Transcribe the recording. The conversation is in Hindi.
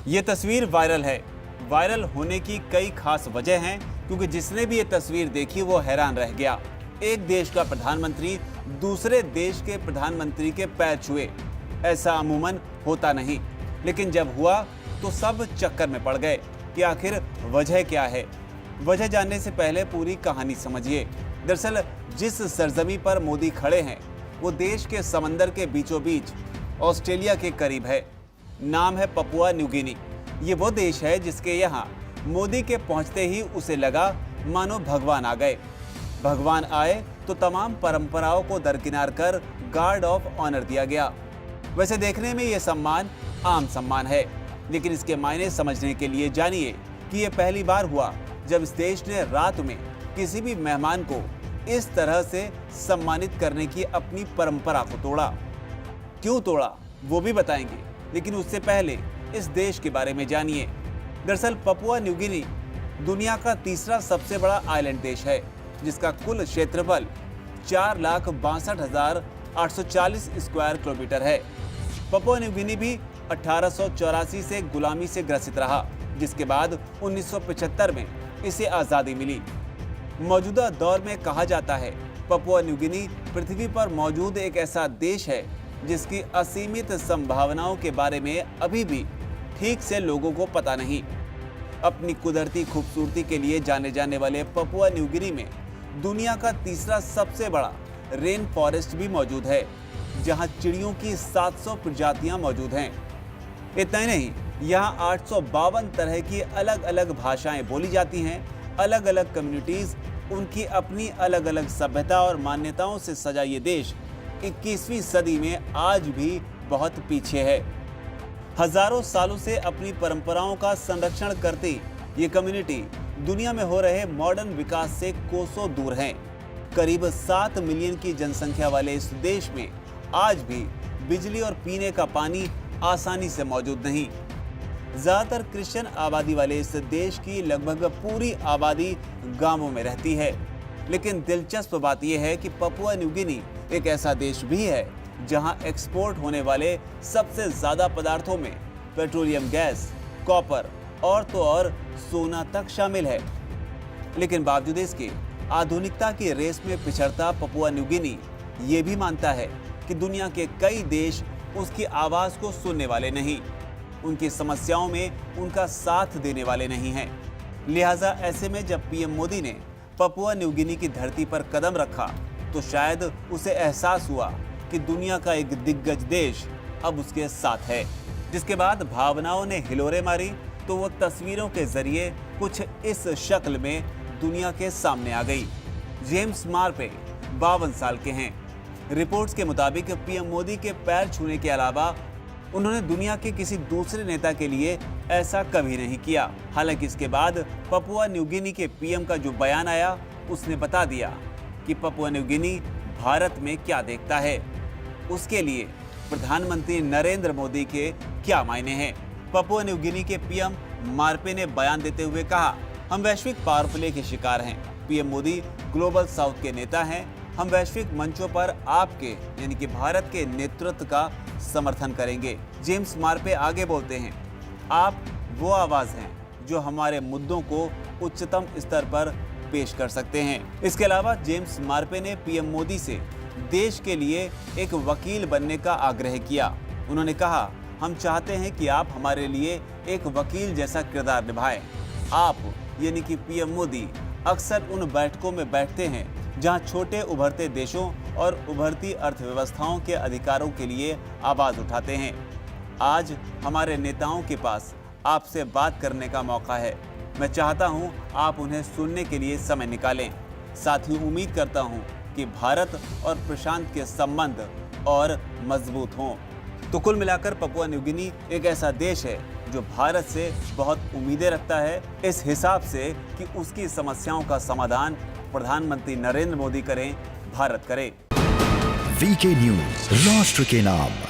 ये तस्वीर वायरल है। वायरल होने की कई खास वजह हैं, क्योंकि जिसने भी ये तस्वीर देखी वो हैरान रह गया। एक देश का प्रधानमंत्री दूसरे देश के प्रधानमंत्री के पैर छुए, ऐसा अमूमन होता नहीं। लेकिन जब हुआ तो सब चक्कर में पड़ गए कि आखिर वजह क्या है। वजह जानने से पहले पूरी कहानी समझिए। दरअसल जिस सरजमी पर मोदी खड़े हैं वो देश के समंदर के बीचों बीच ऑस्ट्रेलिया के करीब है। नाम है पपुआ न्यू गिनी। ये वो देश है जिसके यहाँ मोदी के पहुंचते ही उसे लगा मानो भगवान आ गए। भगवान आए तो तमाम परंपराओं को दरकिनार कर गार्ड ऑफ ऑनर दिया गया। वैसे देखने में ये सम्मान आम सम्मान है, लेकिन इसके मायने समझने के लिए जानिए कि ये पहली बार हुआ जब इस देश ने रात में किसी भी मेहमान को इस तरह से सम्मानित करने की अपनी परंपरा को तोड़ा। क्यों तोड़ा वो भी बताएंगे, लेकिन उससे पहले इस देश के बारे में जानिए। दरअसल पपुआ न्यू गिनी दुनिया का तीसरा सबसे बड़ा आइलैंड देश है, जिसका कुल क्षेत्रफल 4,62,840 स्क्वायर किलोमीटर है। पपुआ न्यू गिनी भी 1884 से गुलामी से ग्रसित रहा, जिसके बाद 1975 में इसे आज़ादी मिली। मौजूदा दौर में कहा जाता है पपुआ न्यू गिनी पृथ्वी पर मौजूद एक ऐसा देश है जिसकी असीमित संभावनाओं के बारे में अभी भी ठीक से लोगों को पता नहीं। अपनी कुदरती खूबसूरती के लिए जाने जाने वाले पपुआ न्यू गिनी में दुनिया का तीसरा सबसे बड़ा रेन फॉरेस्ट भी मौजूद है, जहां चिड़ियों की 700 प्रजातियां मौजूद हैं। इतना ही नहीं, यहाँ 852 तरह की अलग अलग भाषाएं बोली जाती हैं। अलग अलग कम्युनिटीज, उनकी अपनी अलग अलग सभ्यता और मान्यताओं से सजा ये देश 21वीं सदी में आज भी बहुत पीछे है। हजारों सालों से अपनी परंपराओं का संरक्षण करती ये कम्युनिटी दुनिया में हो रहे मॉडर्न विकास से कोसों दूर है। करीब 7 मिलियन की जनसंख्या वाले इस देश में आज भी बिजली और पीने का पानी आसानी से मौजूद नहीं। ज्यादातर क्रिश्चियन आबादी वाले इस देश की लगभग पूरी आबादी गांवों में रहती है। लेकिन दिलचस्प बात यह है कि पपुआ न्यू गिनी एक ऐसा देश भी है जहां एक्सपोर्ट होने वाले सबसे ज्यादा पदार्थों में पेट्रोलियम गैस, कॉपर और तो और सोना तक शामिल है। लेकिन बावजूद इसके आधुनिकता की रेस में पिछड़ता पपुआ न्यू गिनी ये भी मानता है कि दुनिया के कई देश उसकी आवाज को सुनने वाले नहीं, उनकी समस्याओं में उनका साथ देने वाले नहीं हैं। लिहाजा ऐसे में जब पीएम मोदी ने पपुआ न्यू गिनी की धरती पर कदम रखा तो शायद उसे एहसास हुआ कि दुनिया का एक दिग्गज देश अब उसके साथ है। जिसके बाद भावनाओं ने हिलोरे मारी तो वो तस्वीरों के जरिए कुछ इस शक्ल में दुनिया के सामने आ गई। जेम्स मार्पे 52 साल के हैं। रिपोर्ट्स के मुताबिक पीएम मोदी के पैर छूने के अलावा उन्होंने दुनिया के किसी दूसरे नेता के लिए ऐसा कभी नहीं किया। हालांकि इसके बाद पपुआ न्यू गिनी के पीएम का जो बयान आया उसने बता दिया कि पपुआ न्यू गिनी भारत में क्या देखता है, उसके लिए प्रधानमंत्री नरेंद्र मोदी के क्या मायने हैं। पपुआ न्यू गिनी के पीएम मार्पे ने बयान देते हुए कहा, हम वैश्विक पावर प्ले के शिकार हैं। पीएम मोदी ग्लोबल साउथ के नेता हैं। हम वैश्विक मंचों पर आपके यानी कि भारत के नेतृत्व का समर्थन करेंगे। जेम्स मार्पे आगे बोलते हैं, आप वो आवाज हैं जो हमारे मुद्दों को उच्चतम स्तर पर पेश कर सकते हैं। इसके अलावा जेम्स मार्पे ने पीएम मोदी से देश के लिए एक वकील बनने का आग्रह किया। उन्होंने कहा, हम चाहते हैं कि आप हमारे लिए एक वकील जैसा किरदार निभाएं। आप यानी कि पीएम मोदी अक्सर उन बैठकों में बैठते हैं जहां छोटे उभरते देशों और उभरती अर्थव्यवस्थाओं के अधिकारों के लिए आवाज उठाते हैं। आज हमारे नेताओं के पास आपसे बात करने का मौका है। मैं चाहता हूं आप उन्हें सुनने के लिए समय निकालें। साथ ही उम्मीद करता हूं कि भारत और प्रशांत के संबंध और मजबूत हों। तो कुल मिलाकर पपुआ न्यू गिनी एक ऐसा देश है जो भारत से बहुत उम्मीदें रखता है, इस हिसाब से कि उसकी समस्याओं का समाधान प्रधानमंत्री नरेंद्र मोदी करें, भारत करे। वीके न्यूज, राष्ट्र के नाम।